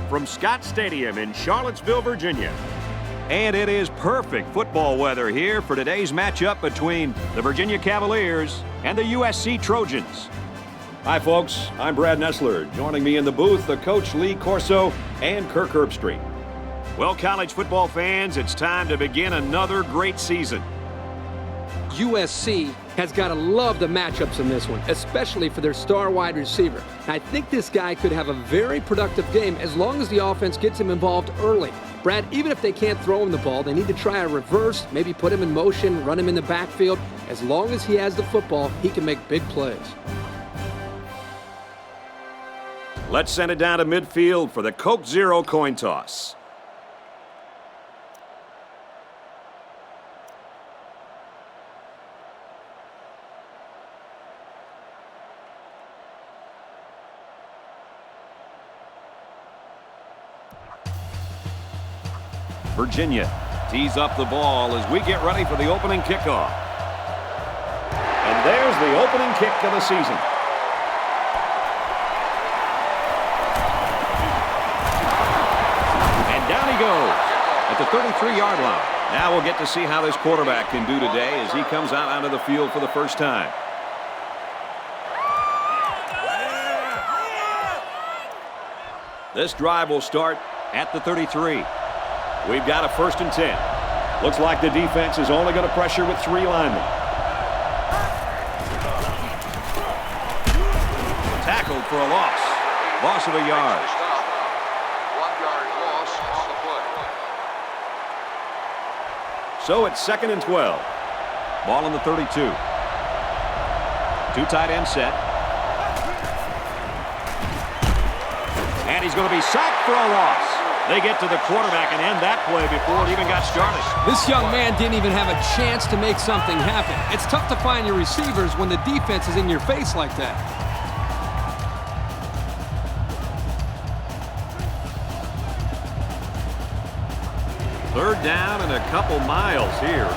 from Scott Stadium in Charlottesville, Virginia. And it is perfect football weather here for today's matchup between the Virginia Cavaliers and the USC Trojans. Hi, folks. I'm Brad Nessler. Joining me in the booth, the coach Lee Corso and Kirk Herbstreit. Well, college football fans, it's time to begin another great season. USC has got to love the matchups in this one, especially for their star wide receiver. I think this guy could have a very productive game as long as the offense gets him involved early. Brad, even if they can't throw him the ball, they need to try a reverse, maybe put him in motion, run him in the backfield. As long as he has the football, he can make big plays. Let's send it down to midfield for the Coke Zero coin toss. Virginia tees up the ball as we get ready for the opening kickoff. And there's the opening kick of the season. And down he goes at the 33-yard line. Now we'll get to see how this quarterback can do today as he comes out onto the field for the first time. This drive will start at the 33. We've got a 1st and 10. Looks like the defense is only going to pressure with 3 linemen. Tackled for a loss. Loss of a yard. 1-yard loss on the play. So it's 2nd and 12. Ball on the 32. 2 tight end set. And he's going to be sacked for a loss. They get to the quarterback and end that play before it even got started. This young man didn't even have a chance to make something happen. It's tough to find your receivers when the defense is in your face like that. Third down and a couple miles here.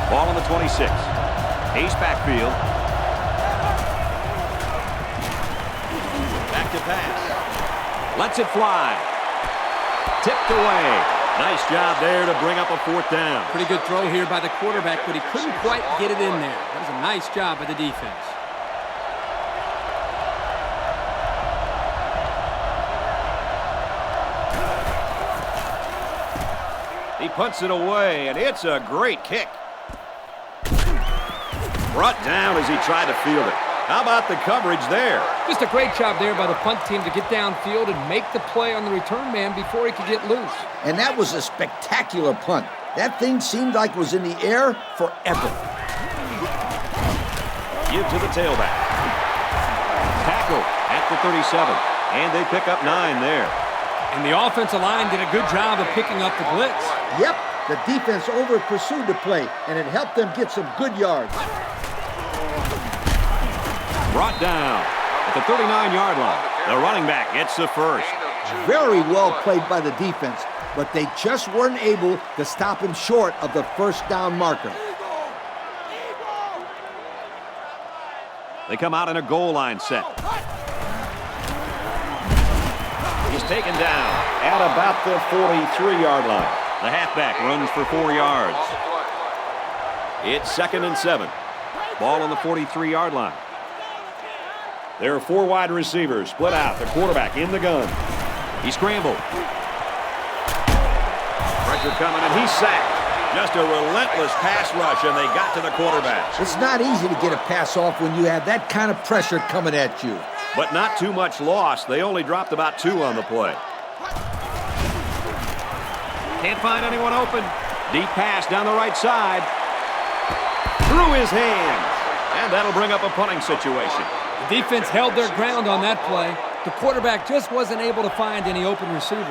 Ball on the 26. Ace backfield. Back to pass. Lets it fly. Tipped away. Nice job there to bring up a 4th down. Pretty good throw here by the quarterback, but he couldn't quite get it in there. That was a nice job by the defense. He punts it away, and it's a great kick. Brought down as he tried to field it. How about the coverage there? Just a great job there by the punt team to get downfield and make the play on the return man before he could get loose. And that was a spectacular punt. That thing seemed like it was in the air forever. Give to the tailback. Tackle at the 37. And they pick up 9 there. And the offensive line did a good job of picking up the blitz. Yep, the defense over-pursued the play, and it helped them get some good yards. Brought down at the 39-yard line. The running back gets the first. Very well played by the defense, but they just weren't able to stop him short of the 1st down marker. They come out in a goal line set. He's taken down at about the 43-yard line. The halfback runs for 4 yards. It's 2nd and 7. Ball on the 43-yard line. There are 4 wide receivers split out. The quarterback in the gun. He scrambled. Pressure coming, and he's sacked. Just a relentless pass rush, and they got to the quarterback. It's not easy to get a pass off when you have that kind of pressure coming at you. But not too much loss. They only dropped about 2 on the play. Can't find anyone open. Deep pass down the right side. Through his hands. And that'll bring up a punting situation. The defense held their ground on that play. The quarterback just wasn't able to find any open receivers.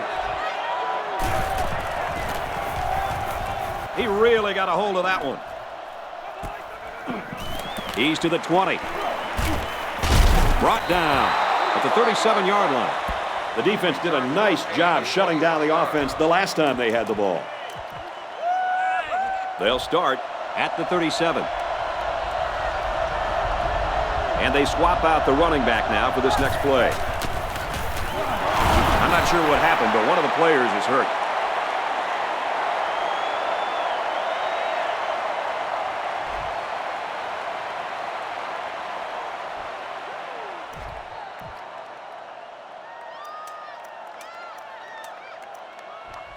He really got a hold of that one. He's to the 20. Brought down at the 37-yard line. The defense did a nice job shutting down the offense the last time they had the ball. They'll start at the 37. And they swap out the running back now for this next play. I'm not sure what happened, but one of the players is hurt.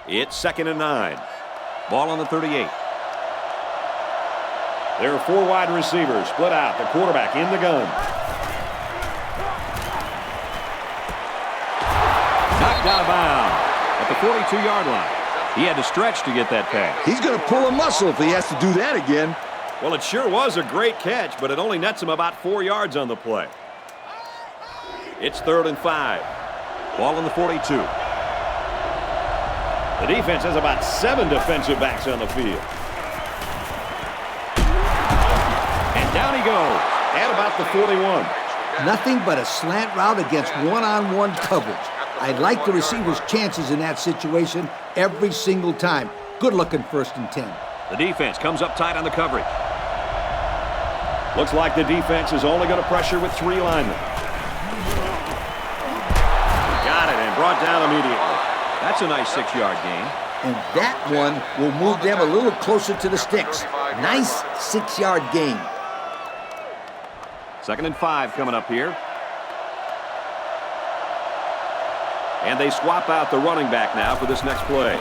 It's 2nd and 9. Ball on the 38. There are 4 wide receivers split out. The quarterback in the gun. Knocked out of bounds at the 42-yard line. He had to stretch to get that pass. He's going to pull a muscle if he has to do that again. Well, it sure was a great catch, but it only nets him about 4 yards on the play. It's 3rd and 5. Ball on the 42. The defense has about 7 defensive backs on the field. And down he goes at about the 41. Nothing but a slant route against one-on-one coverage. I like the receiver's chances in that situation every single time. Good-looking 1st and 10. The defense comes up tight on the coverage. Looks like the defense is only going to pressure with 3 linemen. Got it and brought down immediately. That's a nice 6-yard gain. And that one will move them a little closer to the sticks. Nice 6-yard gain. 2nd and 5 coming up here. And they swap out the running back now for this next play.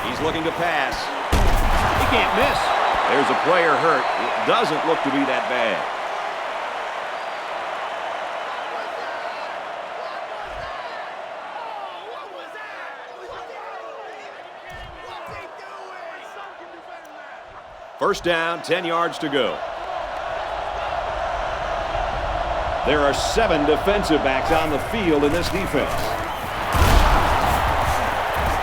He's looking to pass. He can't miss. There's a player hurt. It doesn't look to be that bad. First down, 10 yards to go. There are 7 defensive backs on the field in this defense.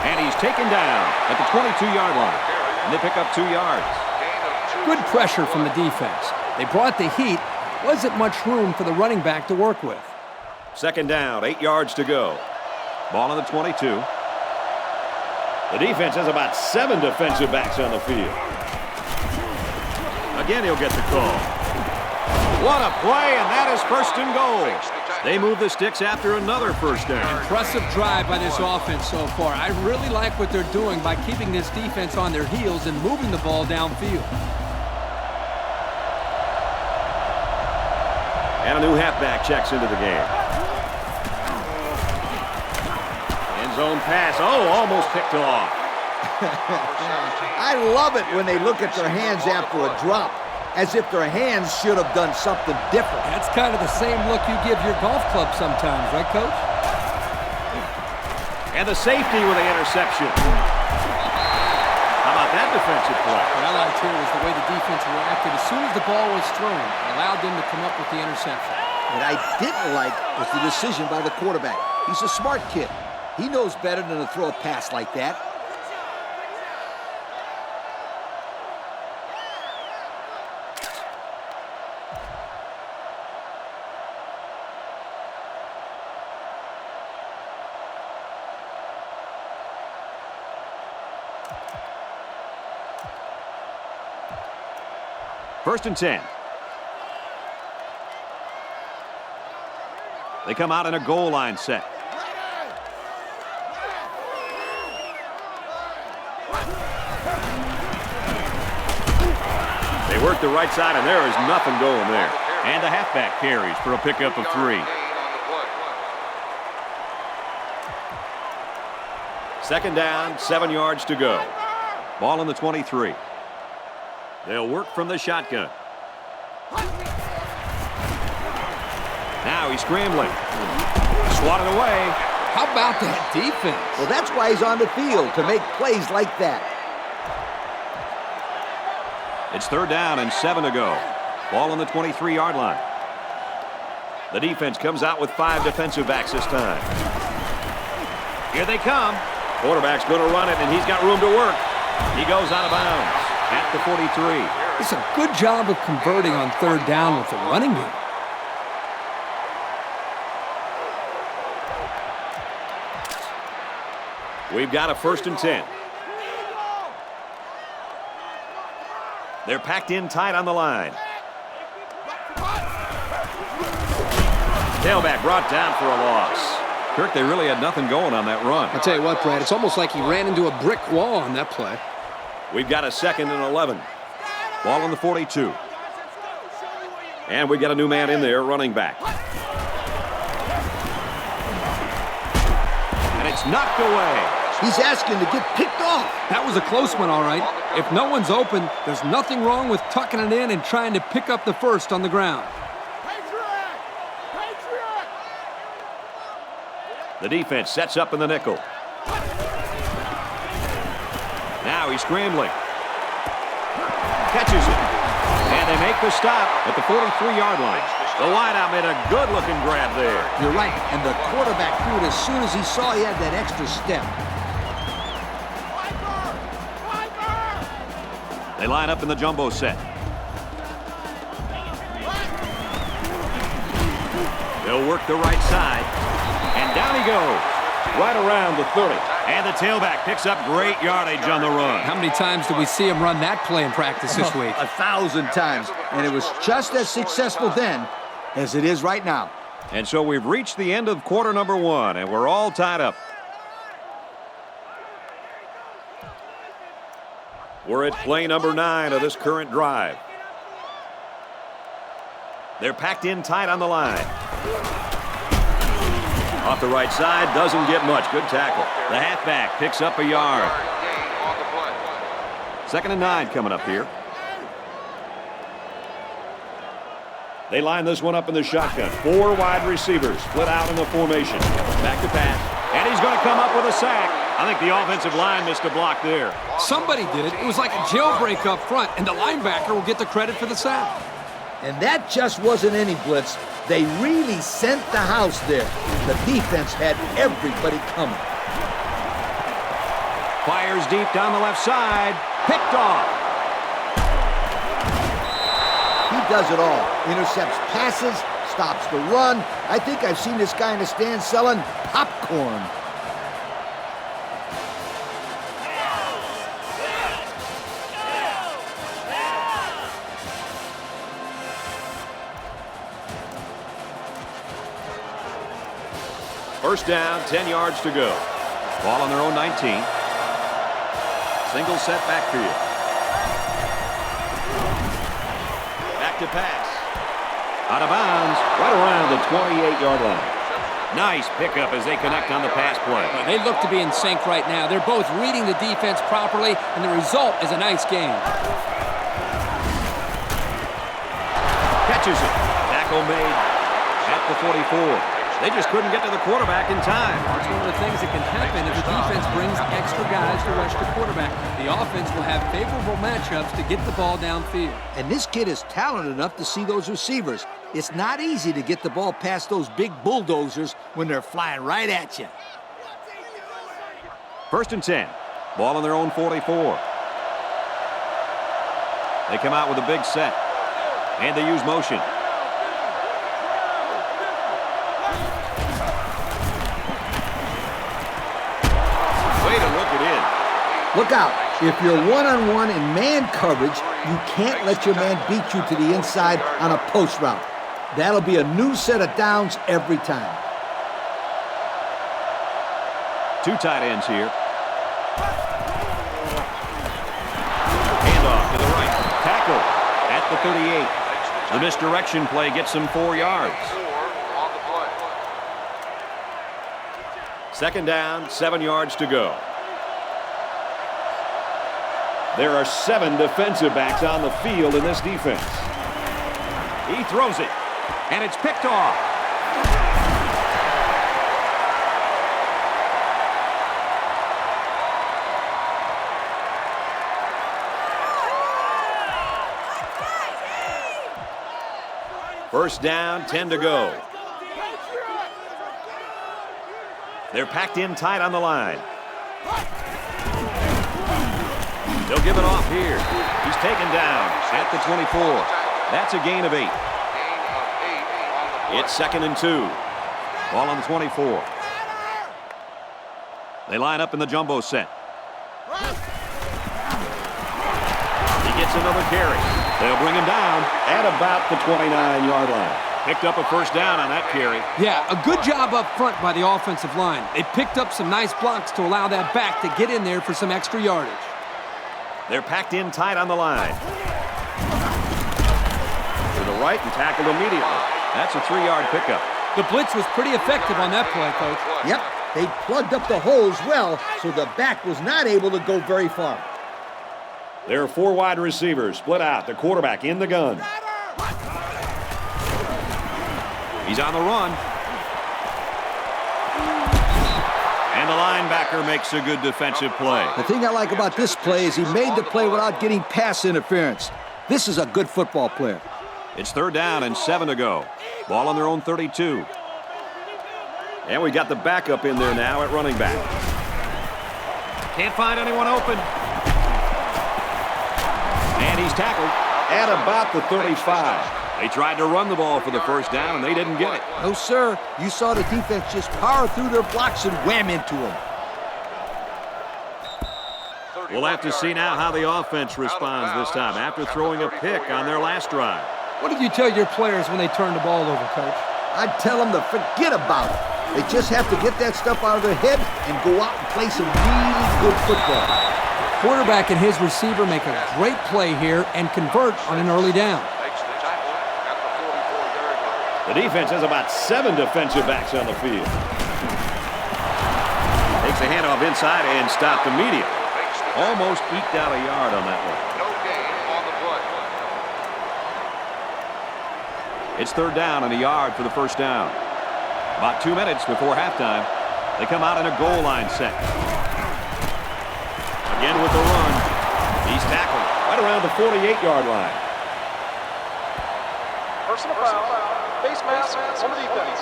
And he's taken down at the 22-yard line. And they pick up 2 yards. Good pressure from the defense. They brought the heat. Wasn't much room for the running back to work with. 2nd down, 8 yards to go. Ball on the 22. The defense has about 7 defensive backs on the field. Again, he'll get the call. What a play, and that is 1st and goal. They move the sticks after another first down. Impressive drive by this offense so far. I really like what they're doing by keeping this defense on their heels and moving the ball downfield. And a new halfback checks into the game. End zone pass. Oh, almost picked off. I love it when they look at their hands after a drop, as if their hands should have done something different. That's kind of the same look you give your golf club sometimes, right, Coach? And the safety with the interception. How about that defensive play? What I liked here was the way the defense reacted as soon as the ball was thrown. It allowed them to come up with the interception. What I didn't like was the decision by the quarterback. He's a smart kid. He knows better than to throw a pass like that. First and 10. They come out in a goal line set. They work the right side, and there is nothing going there. And the halfback carries for a pickup of 3. 2nd down, 7 yards to go. Ball on the 23. They'll work from the shotgun. Now he's scrambling. Swatted away. How about that defense? Well, that's why he's on the field, to make plays like that. It's 3rd down and 7 to go. Ball on the 23-yard line. The defense comes out with 5 defensive backs this time. Here they come. Quarterback's going to run it, and he's got room to work. He goes out of bounds at the 43. It's a good job of converting on 3rd down with the running game. We've got a 1st and 10. They're packed in tight on the line. Tailback brought down for a loss. Kirk, they really had nothing going on that run. I'll tell you what, Brad, it's almost like he ran into a brick wall on that play. We've got a 2nd and 11. Ball on the 42. And we got a new man in there, running back. And it's knocked away. He's asking to get picked off. That was a close one, all right. If no one's open, there's nothing wrong with tucking it in and trying to pick up the first on the ground. The defense sets up in the nickel. Now he's scrambling. Catches it. And they make the stop at the 43-yard line. The wideout made a good-looking grab there. You're right, and the quarterback threw it as soon as he saw he had that extra step. They line up in the jumbo set. They'll work the right side. And down he goes. Right around the 30. And the tailback picks up great yardage on the run. How many times did we see him run that play in practice this week? 1,000 times. And it was just as successful then as it is right now. And so we've reached the end of quarter number 1, and we're all tied up. We're at play number 9 of this current drive. They're packed in tight on the line. Off the right side, doesn't get much. Good tackle. The halfback picks up a yard. 2nd and 9 coming up here. They line this one up in the shotgun. 4 wide receivers split out in the formation. Back to pass. And he's going to come up with a sack. I think the offensive line missed a block there. Somebody did it. It was like a jailbreak up front, and the linebacker will get the credit for the sack. And that just wasn't any blitz. They really sent the house there. The defense had everybody coming. Fires deep down the left side. Picked off. He does it all. Intercepts passes, stops the run. I think I've seen this guy in the stand selling popcorn. First down, 10 yards to go. Ball on their own 19. Single set backfield. Back to pass. Out of bounds, right around the 28-yard line. Nice pickup as they connect on the pass play. They look to be in sync right now. They're both reading the defense properly, and the result is a nice game. Catches it. Tackle made at the 44. They just couldn't get to the quarterback in time. It's one of the things that can happen if the defense brings extra guys to rush the quarterback. The offense will have favorable matchups to get the ball downfield. And this kid is talented enough to see those receivers. It's not easy to get the ball past those big bulldozers when they're flying right at you. 1st and 10. Ball on their own 44. They come out with a big set. And they use motion. Look out. If you're one-on-one in man coverage, you can't let your man beat you to the inside on a post route. That'll be a new set of downs every time. 2 tight ends here. Handoff to the right. Tackle at the 38. The misdirection play gets them 4 yards. 2nd down, 7 yards to go. There are 7 defensive backs on the field in this defense. He throws it, and it's picked off. First down, 10 to go. They're packed in tight on the line. They'll give it off here. He's taken down at the 24. That's a gain of 8. It's 2nd and 2. Ball on the 24. They line up in the jumbo set. He gets another carry. They'll bring him down at about the 29-yard line. Picked up a first down on that carry. Yeah, a good job up front by the offensive line. They picked up some nice blocks to allow that back to get in there for some extra yardage. They're packed in tight on the line. To the right and tackled immediately. That's a 3-yard pickup. The blitz was pretty effective on that play, Coach. Yep, they plugged up the holes well, so the back was not able to go very far. There are 4 wide receivers split out. The quarterback in the gun. He's on the run. And the linebacker makes a good defensive play. The thing I like about this play is he made the play without getting pass interference. This is a good football player. It's 3rd down and 7 to go. Ball on their own 32. And we got the backup in there now at running back. Can't find anyone open. And he's tackled at about the 35. They tried to run the ball for the first down, and they didn't get it. No, sir. You saw the defense just power through their blocks and wham into them. We'll have to see now how the offense responds this time after throwing a pick on their last drive. What did you tell your players when they turned the ball over, Coach? I'd tell them to forget about it. They just have to get that stuff out of their head and go out and play some really good football. Quarterback and his receiver make a great play here and convert on an early down. The defense has about 7 defensive backs on the field. Takes a handoff inside and stopped immediately. Almost eked out a yard on that one. No gain on the play. It's 3rd down and a yard for the first down. About 2 minutes before halftime, they come out in a goal line set. Again with the run. He's tackled right around the 48-yard line. Personal foul. Face mask on the defense.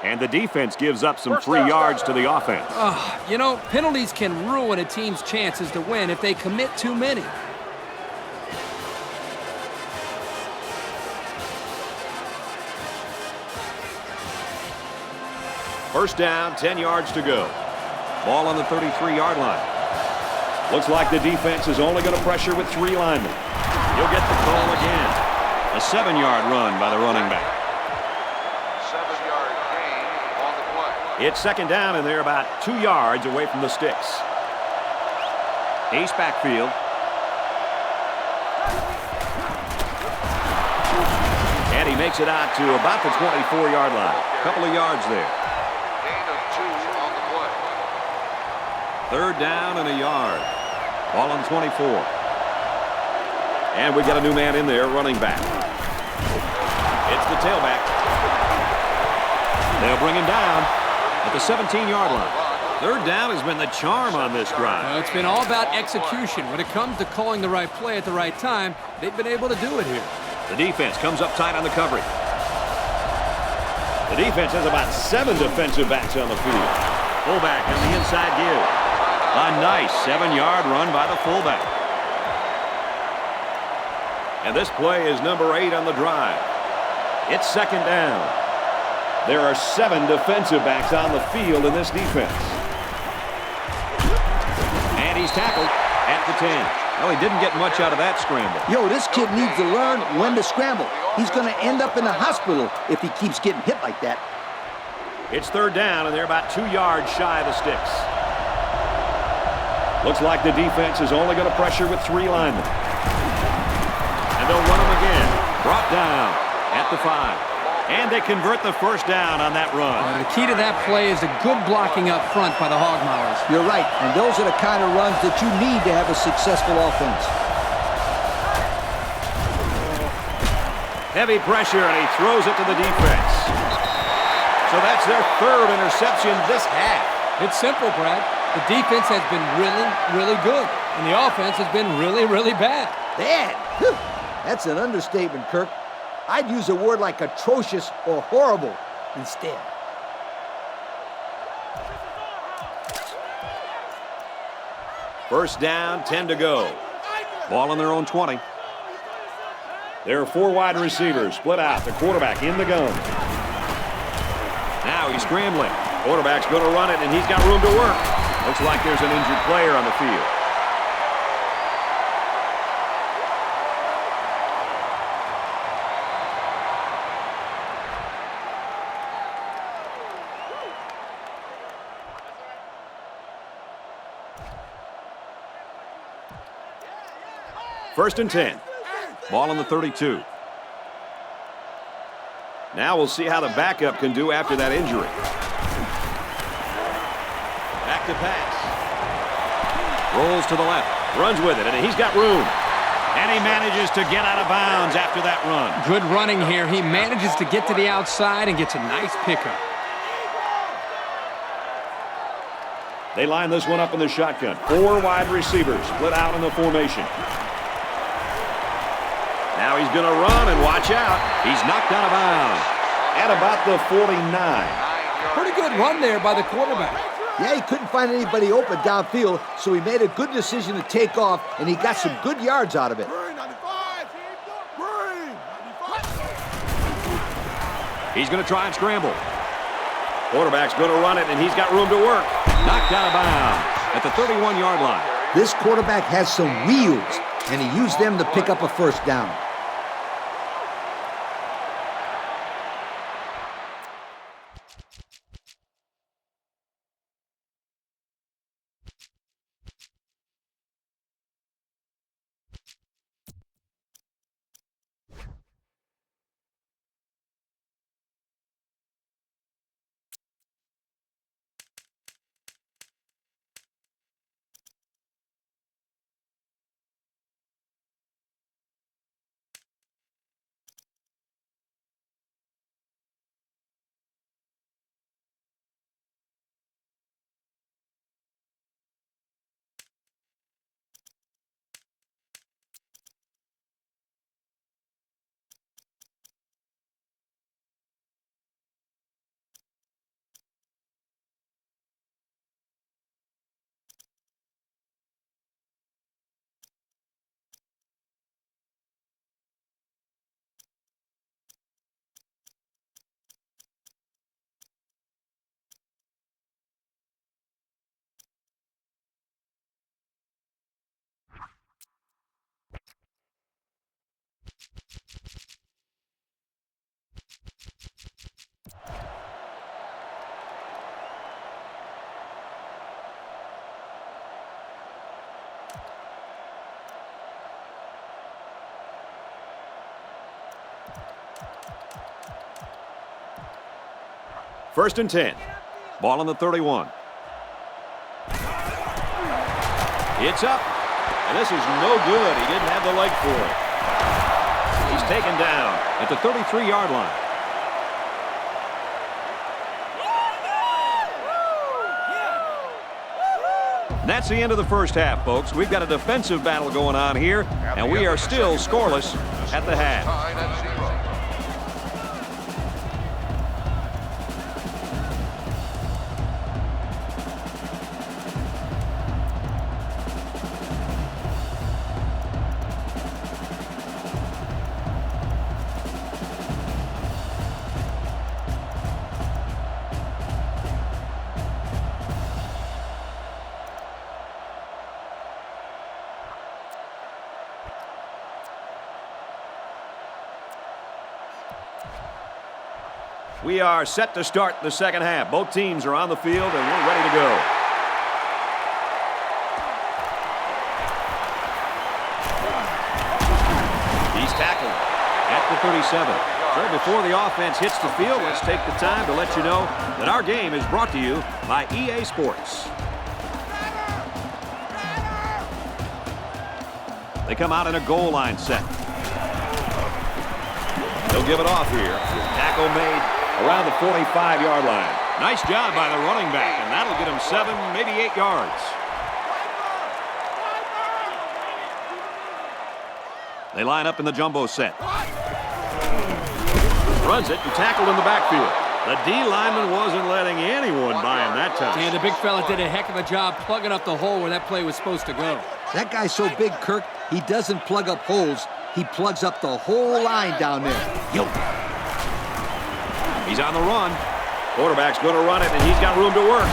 And the defense gives up some free yards to the offense. You know, penalties can ruin a team's chances to win if they commit too many. First down, 10 yards to go. Ball on the 33-yard line. Looks like the defense is only going to pressure with 3 linemen. He'll get the call again. A 7-yard run by the running back. 7-yard gain on the play. It's 2nd down, and they're about 2 yards away from the sticks. Ace backfield. And he makes it out to about the 24-yard line. A couple of yards there. Gain of 2 on the play. 3rd down and a yard. Ball on 24. And we got a new man in there, running back. It's the tailback. They'll bring him down at the 17-yard line. 3rd down has been the charm on this drive. Well, it's been all about execution. When it comes to calling the right play at the right time, they've been able to do it here. The defense comes up tight on the coverage. The defense has about 7 defensive backs on the field. Fullback on the inside give. A nice 7-yard run by the fullback. And this play is number 8 on the drive. It's 2nd down. There are 7 defensive backs on the field in this defense. And he's tackled at the 10. Well, he didn't get much out of that scramble. Yo, this kid needs to learn when to scramble. He's going to end up in the hospital if he keeps getting hit like that. It's 3rd down, and they're about 2 yards shy of the sticks. Looks like the defense is only going to pressure with 3 linemen. And they'll run them again. Brought down at the 5. And they convert the first down on that run. The key to that play is the good blocking up front by the Hogmaulers. You're right, and those are the kind of runs that you need to have a successful offense. Heavy pressure, and he throws it to the defense. So that's their 3rd interception this half. It's simple, Brad. The defense has been really, really good, and the offense has been really, really bad. Bad? Whew. That's an understatement, Kirk. I'd use a word like atrocious or horrible instead. First down, 10 to go. Ball on their own 20. There are 4 wide receivers split out. The quarterback in the gun. Now he's scrambling. Quarterback's going to run it, and he's got room to work. Looks like there's an injured player on the field. First and 10. Ball on the 32. Now we'll see how the backup can do after that injury. Back to pass. Rolls to the left. Runs with it, and he's got room. And he manages to get out of bounds after that run. Good running here. He manages to get to the outside and gets a nice pickup. They line this one up in the shotgun. 4 wide receivers split out in the formation. Now he's going to run, and watch out. He's knocked out of bounds at about the 49. Pretty good run there by the quarterback. Yeah, he couldn't find anybody open downfield, so he made a good decision to take off, and he got some good yards out of it. He's going to try and scramble. Quarterback's going to run it, and he's got room to work. Knocked out of bounds at the 31-yard line. This quarterback has some wheels, and he used them to pick up a first down. First and 10. Ball on the 31. It's up. And this is no good. He didn't have the leg for it. He's taken down at the 33-yard line. And that's the end of the first half, folks. We've got a defensive battle going on here, and we are still scoreless at the half. Tied at 0. We are set to start the second half. Both teams are on the field, and we're ready to go. He's tackled at the 37. So before the offense hits the field, let's take the time to let you know that our game is brought to you by EA Sports. They come out in a goal line set. They'll give it off here. Tackle made around the 45-yard line. Nice job by the running back, and that'll get him 7, maybe 8 yards. They line up in the jumbo set. Runs it and tackled in the backfield. The D lineman wasn't letting anyone by him that time. And the big fella did a heck of a job plugging up the hole where that play was supposed to go. That guy's so big, Kirk, he doesn't plug up holes. He plugs up the whole line down there. Yo. He's on the run. Quarterback's going to run it, and he's got room to work.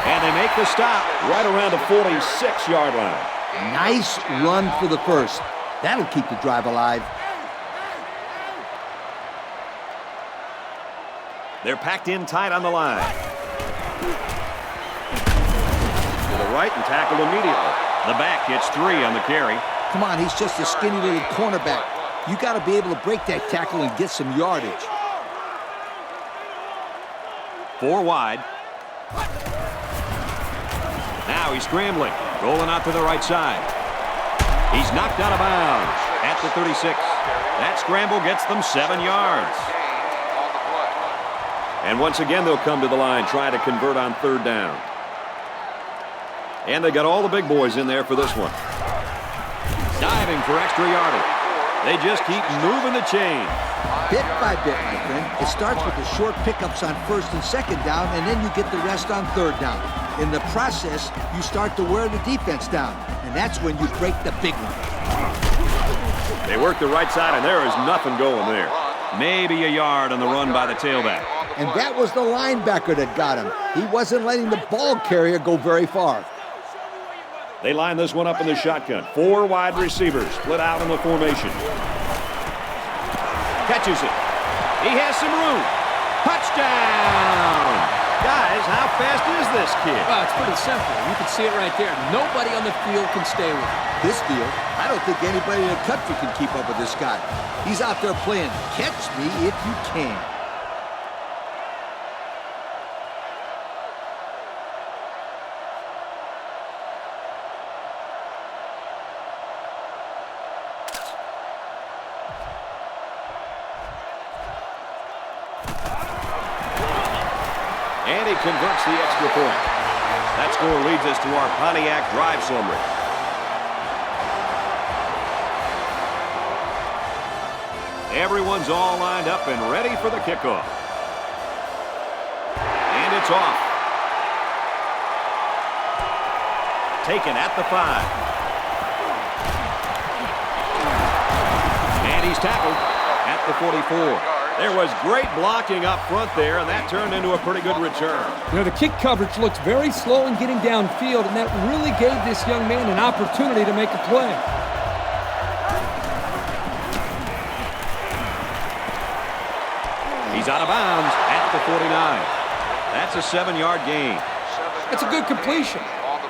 And they make the stop right around the 46-yard line. Nice run for the first. That'll keep the drive alive. They're packed in tight on the line. To the right and tackled immediately. The back gets 3 on the carry. Come on, he's just a skinny little cornerback. You got to be able to break that tackle and get some yardage. 4 wide. Now he's scrambling, rolling out to the right side. He's knocked out of bounds at the 36. That scramble gets them 7 yards. And once again, they'll come to the line, trying to convert on 3rd down. And they got all the big boys in there for this one. Diving for extra yardage. They just keep moving the chain. Bit by bit, my friend. It starts with the short pickups on 1st and 2nd down, and then you get the rest on 3rd down. In the process, you start to wear the defense down, and that's when you break the big one. They work the right side, and there is nothing going there. Maybe a yard on the run by the tailback. And that was the linebacker that got him. He wasn't letting the ball carrier go very far. They line this one up in the shotgun. 4 wide receivers split out in the formation. Catches it. He has some room. Touchdown! Guys, how fast is this kid? Well, it's pretty simple. You can see it right there. Nobody on the field can stay with him. This field, I don't think anybody in the country can keep up with this guy. He's out there playing catch me if you can. And he converts the extra point. That score leads us to our Pontiac drive summary. Everyone's all lined up and ready for the kickoff. And it's off. Taken at the 5. And he's tackled at the 44. There was great blocking up front there, and that turned into a pretty good return. You know, the kick coverage looks very slow in getting downfield, and that really gave this young man an opportunity to make a play. He's out of bounds at the 49. That's a 7-yard gain. It's a good completion.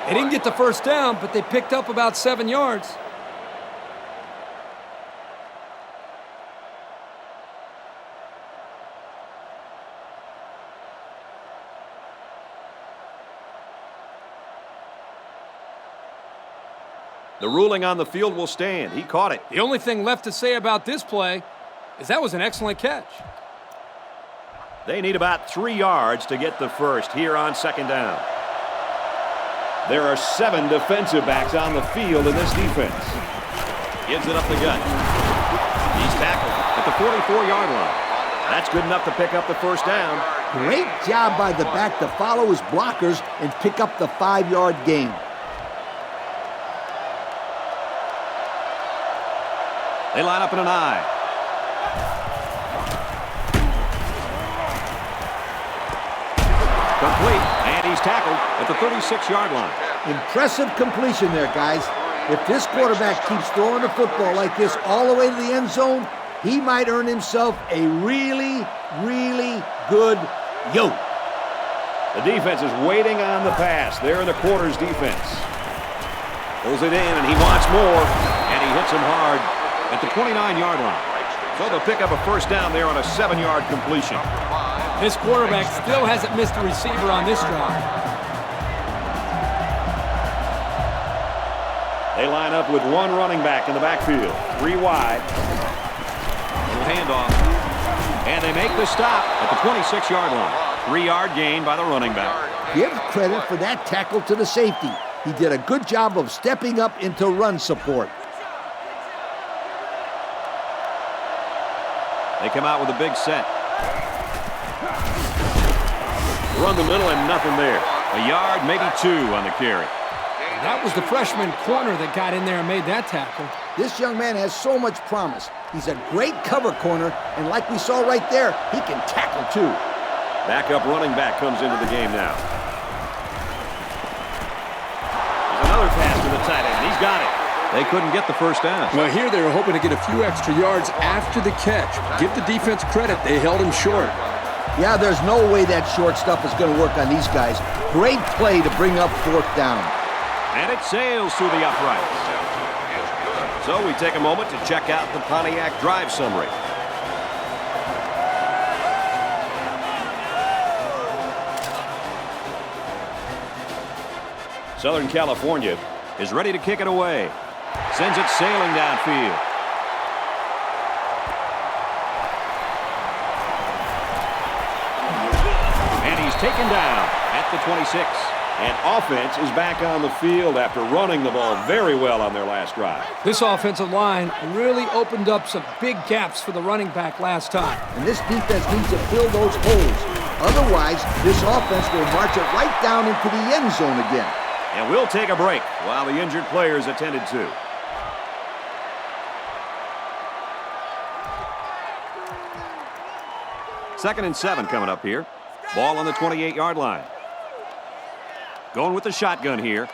They didn't get the first down, but they picked up about 7 yards. The ruling on the field will stand. He caught it. The only thing left to say about this play is that was an excellent catch. They need about 3 yards to get the first here on 2nd down. There are 7 defensive backs on the field in this defense. Gives it up the gut. He's tackled at the 44-yard line. That's good enough to pick up the first down. Great job by the back to follow his blockers and pick up the 5-yard gain. They line up in an I. Complete, and he's tackled at the 36-yard line. Impressive completion there, guys. If this quarterback keeps throwing the football like this all the way to the end zone, he might earn himself a really, really good yoke. The defense is waiting on the pass. They're in the quarters defense. Pulls it in, and he wants more, and he hits him hard at the 29-yard line. So they'll pick up a first down there on a 7-yard completion. This quarterback still hasn't missed a receiver on this drive. They line up with 1 running back in the backfield. 3 wide. Little handoff. And they make the stop at the 26-yard line. 3-yard gain by the running back. Give credit for that tackle to the safety. He did a good job of stepping up into run support. They come out with a big set. Run the middle and nothing there. A yard, maybe 2 on the carry. That was the freshman corner that got in there and made that tackle. This young man has so much promise. He's a great cover corner, and like we saw right there, he can tackle too. Backup running back comes into the game now. There's another pass to the tight end. He's got it. They couldn't get the first down. Well, here they were hoping to get a few extra yards after the catch. Give the defense credit. They held him short. Yeah, there's no way that short stuff is going to work on these guys. Great play to bring up 4th down. And it sails through the uprights. So we take a moment to check out the Pontiac drive summary. Southern California is ready to kick it away. Sends it sailing downfield. And he's taken down at the 26. And offense is back on the field after running the ball very well on their last drive. This offensive line really opened up some big gaps for the running back last time. And this defense needs to fill those holes. Otherwise, this offense will march it right down into the end zone again. And we'll take a break while the injured players attended to. Second and 7 coming up here. Ball on the 28-yard line. Going with the shotgun here.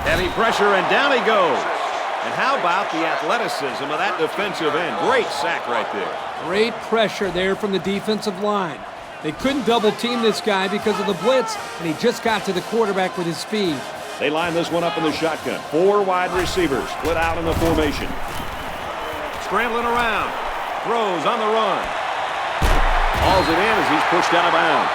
Heavy pressure, and down he goes. And how about the athleticism of that defensive end? Great sack right there. Great pressure there from the defensive line. They couldn't double-team this guy because of the blitz, and he just got to the quarterback with his speed. They line this one up in the shotgun. 4 wide receivers split out in the formation. Scrambling around. Throws on the run. Hauls it in as he's pushed out of bounds.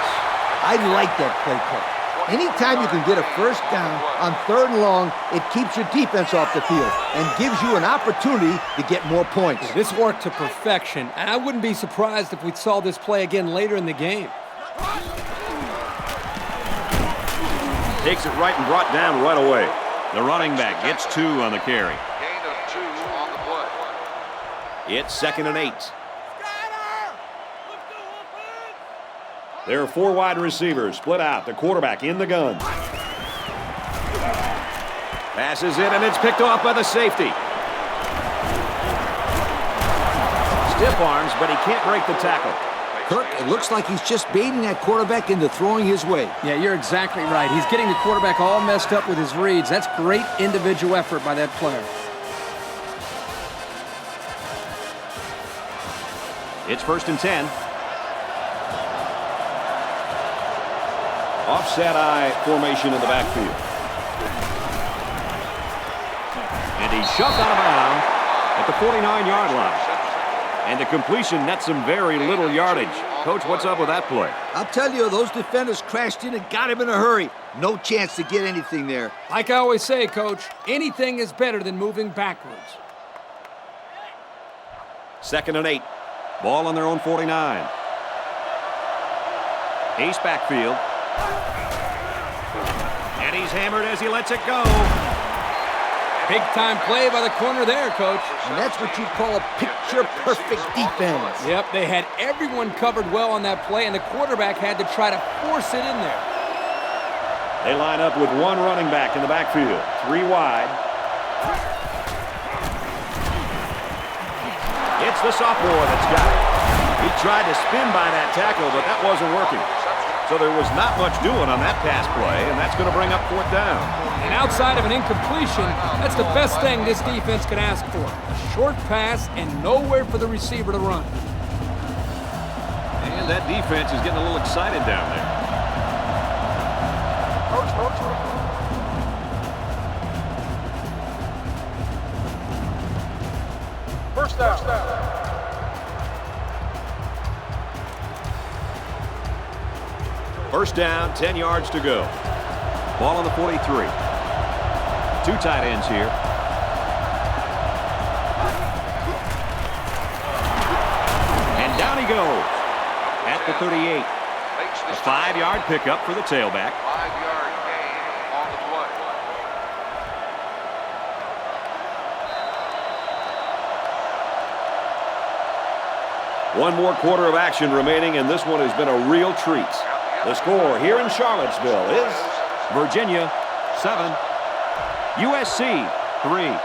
I like that play call. Anytime you can get a first down on 3rd and long, it keeps your defense off the field and gives you an opportunity to get more points. This worked to perfection, and I wouldn't be surprised if we saw this play again later in the game. Takes it right and brought down right away. The running back gets 2 on the carry. Gain of 2 on the play. It's 2nd and 8. There are 4 wide receivers split out. The quarterback in the gun. Passes it, and it's picked off by the safety. Stiff arms, but he can't break the tackle. Kirk, it looks like he's just baiting that quarterback into throwing his way. Yeah, you're exactly right. He's getting the quarterback all messed up with his reads. That's great individual effort by that player. It's 1st and 10. Offset eye formation in the backfield. And he's shoved out of bounds at the 49-yard line. And the completion nets him very little yardage. Coach, what's up with that play? I'll tell you, those defenders crashed in and got him in a hurry. No chance to get anything there. Like I always say, Coach, anything is better than moving backwards. 2nd and 8. Ball on their own 49. Ace backfield. And he's hammered as he lets it go. Big-time play by the corner there, Coach. And that's what you call a picture-perfect defense. Yep, they had everyone covered well on that play, and the quarterback had to try to force it in there. They line up with 1 running back in the backfield. 3 wide. It's the sophomore that's got it. He tried to spin by that tackle, but that wasn't working. So there was not much doing on that pass play, and that's going to bring up 4th down. And outside of an incompletion, that's the best thing this defense can ask for. A short pass and nowhere for the receiver to run. And that defense is getting a little excited down there. First down. First down, 10 yards to go. Ball on the 43. 2 tight ends here. And down he goes at the 38. A 5-yard pickup for the tailback. 5-yard gain on the play. One more quarter of action remaining, and this one has been a real treat. The score here in Charlottesville is Virginia 7, USC 3.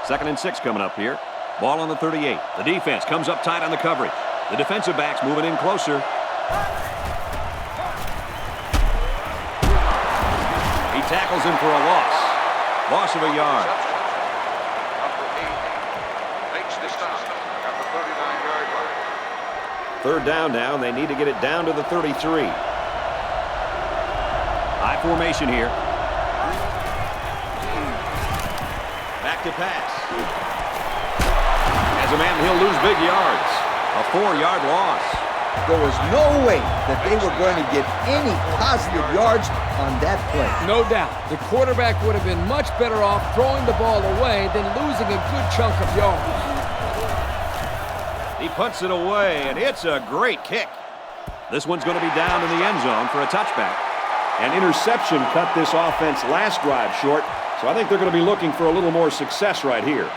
Second and 6 coming up here. Ball on the 38. The defense comes up tight on the coverage. The defensive backs moving in closer. He tackles him for a loss. Loss of a yard. Number 8 makes the stop at the 39-yard Third down now, and they need to get it down to the 33. High formation here. Back to pass. As a man, he'll lose big yards. A 4-yard loss. There was no way that they were going to get any positive yards on that play. No doubt. The quarterback would have been much better off throwing the ball away than losing a good chunk of yards. He punts it away, and it's a great kick. This one's going to be down in the end zone for a touchback. An interception cut this offense last drive short, so I think they're going to be looking for a little more success right here.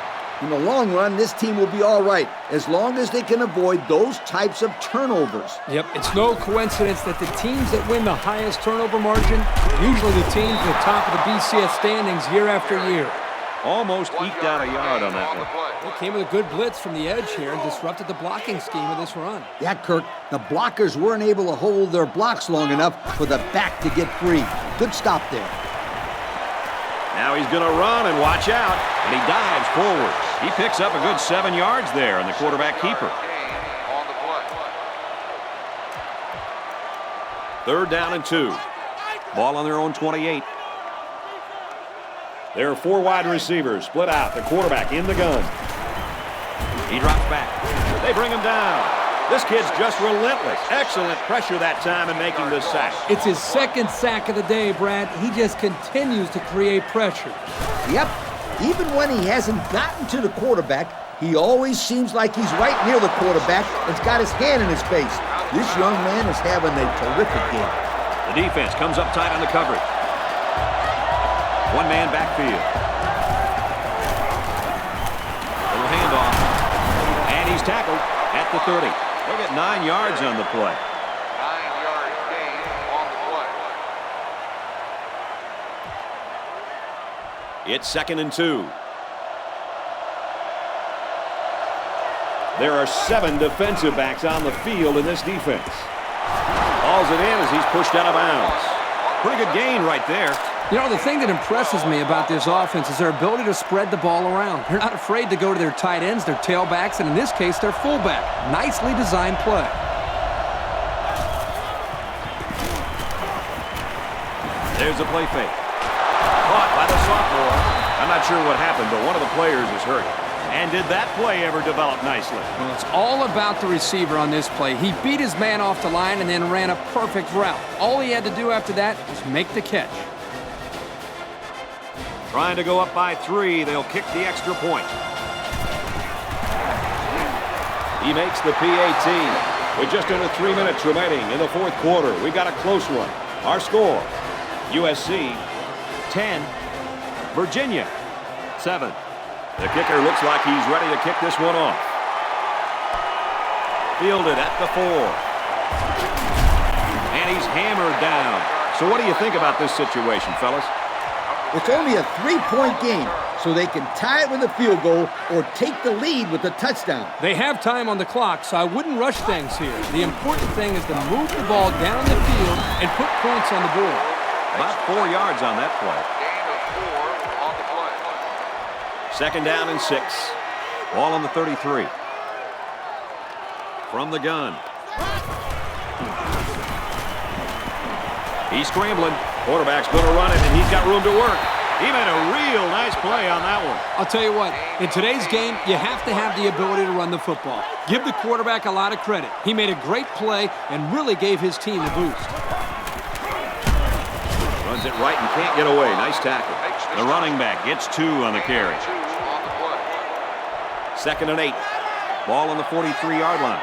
In the long run, this team will be all right, as long as they can avoid those types of turnovers. Yep, it's no coincidence that the teams that win the highest turnover margin are usually the teams at the top of the BCS standings year after year. Almost eked out a yard on that one. It came with a good blitz from the edge here and disrupted the blocking scheme of this run. Yeah, Kirk, the blockers weren't able to hold their blocks long enough for the back to get free. Good stop there. Now he's going to run, and watch out, and he dives forward. He picks up a good 7 yards there on the quarterback keeper. Third down and 2. Ball on their own 28. There are 4 wide receivers split out. The quarterback in the gun. He drops back. They bring him down. This kid's just relentless. Excellent pressure that time in making this sack. It's his second sack of the day, Brad. He just continues to create pressure. Yep. Even when he hasn't gotten to the quarterback, he always seems like he's right near the quarterback and's got his hand in his face. This young man is having a terrific game. The defense comes up tight on the coverage. One-man backfield. Little handoff. And he's tackled at the 30. They'll get 9 yards on the play. 9-yard gain on the play. It's 2nd and 2. There are 7 defensive backs on the field in this defense. Hauls it in as he's pushed out of bounds. Pretty good gain right there. You know, the thing that impresses me about this offense is their ability to spread the ball around. They're not afraid to go to their tight ends, their tailbacks, and in this case, their fullback. Nicely designed play. There's a play fake. Caught by the sophomore. I'm not sure what happened, but one of the players is hurt. And did that play ever develop nicely? Well, it's all about the receiver on this play. He beat his man off the line and then ran a perfect route. All he had to do after that was make the catch. Trying to go up by 3. They'll kick the extra point. He makes the PAT. With just under 3 minutes remaining in the 4th quarter, we've got a close one. Our score, USC 10, Virginia 7. The kicker looks like he's ready to kick this one off. Fielded at the 4. And he's hammered down. So what do you think about this situation, fellas? It's only a 3-point game, so they can tie it with a field goal or take the lead with a touchdown. They have time on the clock, so I wouldn't rush things here. The important thing is to move the ball down the field and put points on the board. About 4 yards on that play. Gain of 4 on the play. 2nd down and 6. Ball on the 33. From the gun. He's scrambling. Quarterback's going to run it, and he's got room to work. He made a real nice play on that one. I'll tell you what, in today's game, you have to have the ability to run the football. Give the quarterback a lot of credit. He made a great play and really gave his team a boost. Runs it right and can't get away. Nice tackle. The running back gets 2 on the carry. 2nd and 8. Ball on the 43-yard line.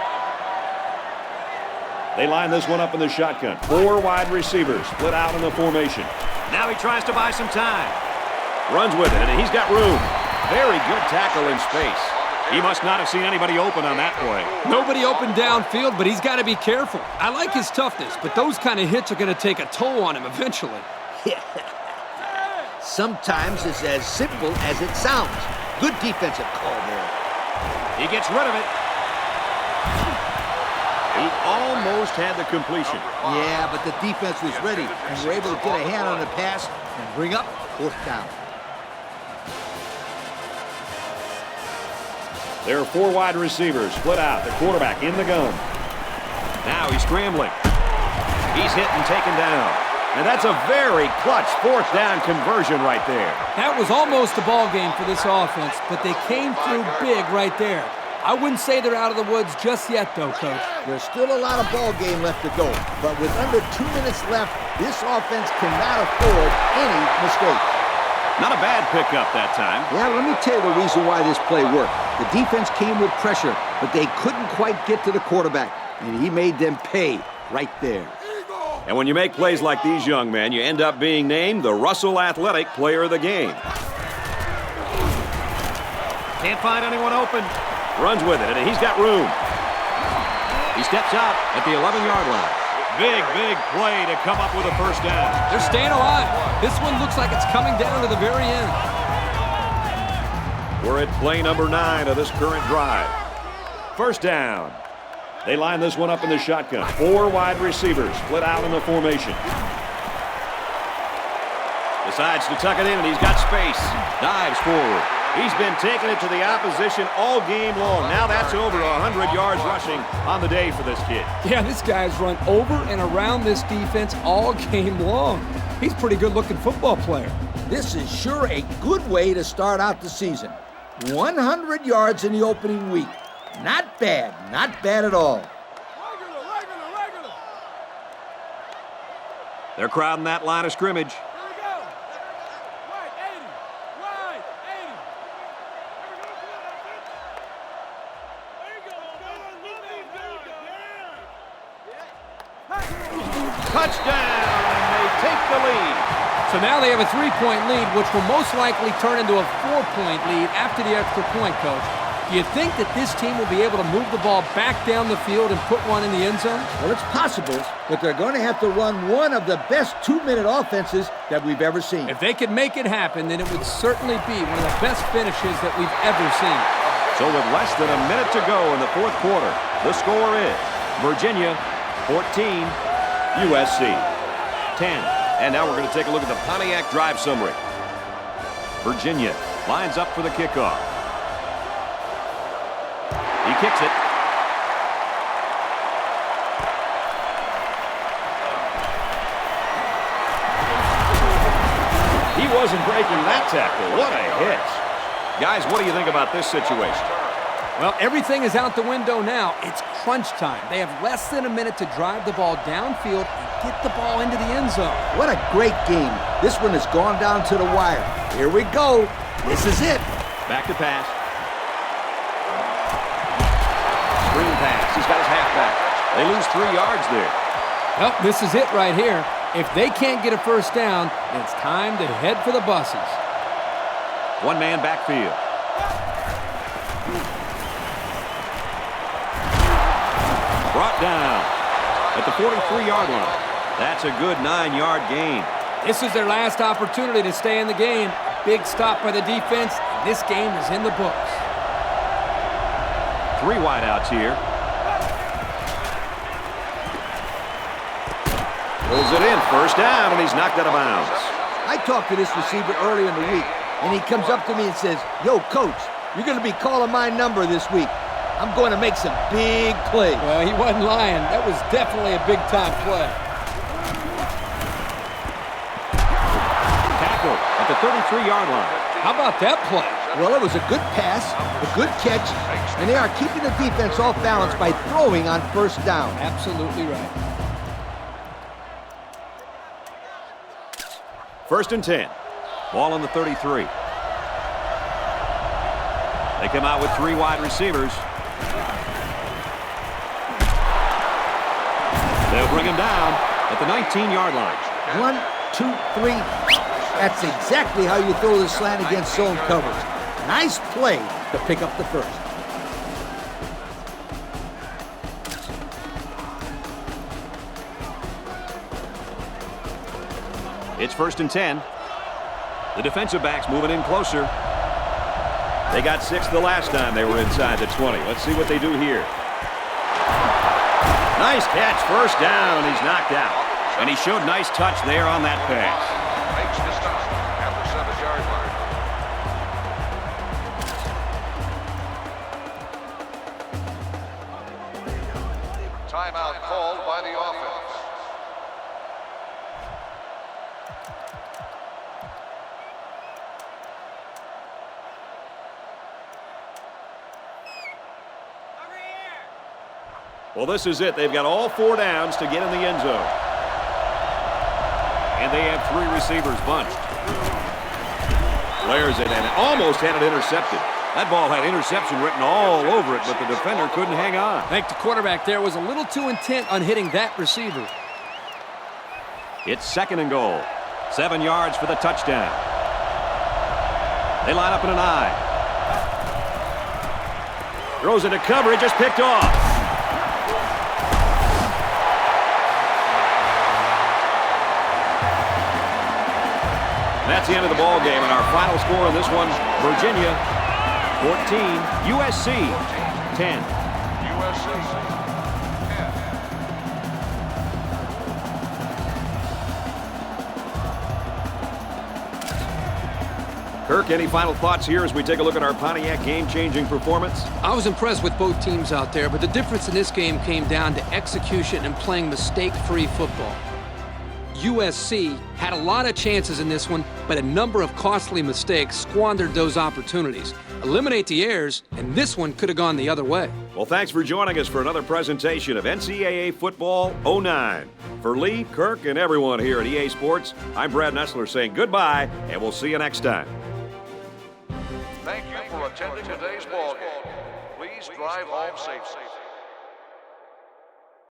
They line this one up in the shotgun. 4 wide receivers split out in the formation. Now he tries to buy some time. Runs with it, and he's got room. Very good tackle in space. He must not have seen anybody open on that play. Nobody open downfield, but he's got to be careful. I like his toughness, but those kind of hits are going to take a toll on him eventually. Sometimes it's as simple as it sounds. Good defensive call there. He gets rid of it. He almost had the completion. Yeah, but the defense was ready and were able to get a hand on the pass and bring up 4th down. There are 4 wide receivers split out. The quarterback in the gun. Now he's scrambling. He's hit and taken down. And that's a very clutch fourth down conversion right there. That was almost a ball game for this offense, but they came through big right there. I wouldn't say they're out of the woods just yet, though, Coach. There's still a lot of ball game left to go, but with under 2 minutes left, this offense cannot afford any mistakes. Not a bad pickup that time. Yeah, let me tell you the reason why this play worked. The defense came with pressure, but they couldn't quite get to the quarterback, and he made them pay right there. And when you make plays like these, young men, you end up being named the Russell Athletic Player of the Game. Can't find anyone open. Runs with it, and he's got room. He steps out at the 11-yard line. Big play to come up with a first down. They're staying alive. This one looks like it's coming down to the very end. We're at play number 9 of this current drive. First down. They line this one up in the shotgun. 4 wide receivers split out in the formation. Decides to tuck it in, and he's got space. Dives forward. He's been taking it to the opposition all game long. Now that's over 100 yards rushing on the day for this kid. Yeah, this guy's run over and around this defense all game long. He's a pretty good-looking football player. This is sure a good way to start out the season. 100 yards in the opening week. Not bad at all. They're crowding that line of scrimmage. Touchdown, and they take the lead. So now they have a 3-point lead, which will most likely turn into a 4-point lead after the extra point, Coach. Do you think that this team will be able to move the ball back down the field and put one in the end zone? Well, it's possible, but they're going to have to run one of the best 2-minute offenses that we've ever seen. If they could make it happen, then it would certainly be one of the best finishes that we've ever seen. So with less than a minute to go in the fourth quarter, the score is Virginia 14, USC 10. And now we're going to take a look at the Pontiac drive summary. Virginia lines up for the kickoff. He kicks it. He wasn't breaking that tackle. What a hit. Guys, what do you think about this situation? Well, everything is out the window now. It's crunch time. They have less than a minute to drive the ball downfield and get the ball into the end zone. What a great game. This one has gone down to the wire. Here we go. This is it. Back to pass. Screen pass. He's got his halfback. They lose 3 yards there. Well, this is it right here. If they can't get a first down, then it's time to head for the buses. One-man backfield. Brought down at the 43-yard line. That's a good 9-yard gain. This is their last opportunity to stay in the game. Big stop by the defense. This game is in the books. 3 wideouts here. Pulls it in, first down, and he's knocked out of bounds. I talked to this receiver earlier in the week, and he comes up to me and says, "Yo, Coach, you're going to be calling my number this week. I'm going to make some big plays." Well, he wasn't lying. That was definitely a big-time play. Tackle at the 33-yard line. How about that play? Well, it was a good pass, a good catch, and they are keeping the defense off balance by throwing on first down. Absolutely right. First and 10. Ball on the 33. They come out with 3 wide receivers. They'll bring him down at the 19-yard line. 1, 2, 3. That's exactly how you throw the slant against zone coverage. Nice play to pick up the first. It's first and 10. The defensive backs moving in closer. They got 6 the last time they were inside the 20. Let's see what they do here. Nice catch, first down. He's knocked out. And he showed nice touch there on that pass. Makes the stop at the 7-yard line. Timeout call. Well, this is it. They've got all 4 downs to get in the end zone. And they have 3 receivers bunched. Flares it and almost had it intercepted. That ball had interception written all over it, but the defender couldn't hang on. I think the quarterback there was a little too intent on hitting that receiver. It's 2nd and goal. 7 yards for the touchdown. They line up in an I. Throws into coverage, just picked off. That's the end of the ball game, and our final score in this one, Virginia 14, USC 10. USC 10. Kirk, any final thoughts here as we take a look at our Pontiac game-changing performance? I was impressed with both teams out there, but the difference in this game came down to execution and playing mistake-free football. USC had a lot of chances in this one, but a number of costly mistakes squandered those opportunities. Eliminate the errors, and this one could have gone the other way. Well, thanks for joining us for another presentation of NCAA Football 09. For Lee, Kirk, and everyone here at EA Sports, I'm Brad Nessler saying goodbye, and we'll see you next time. Thank you for attending today's ball game. Please drive home safely.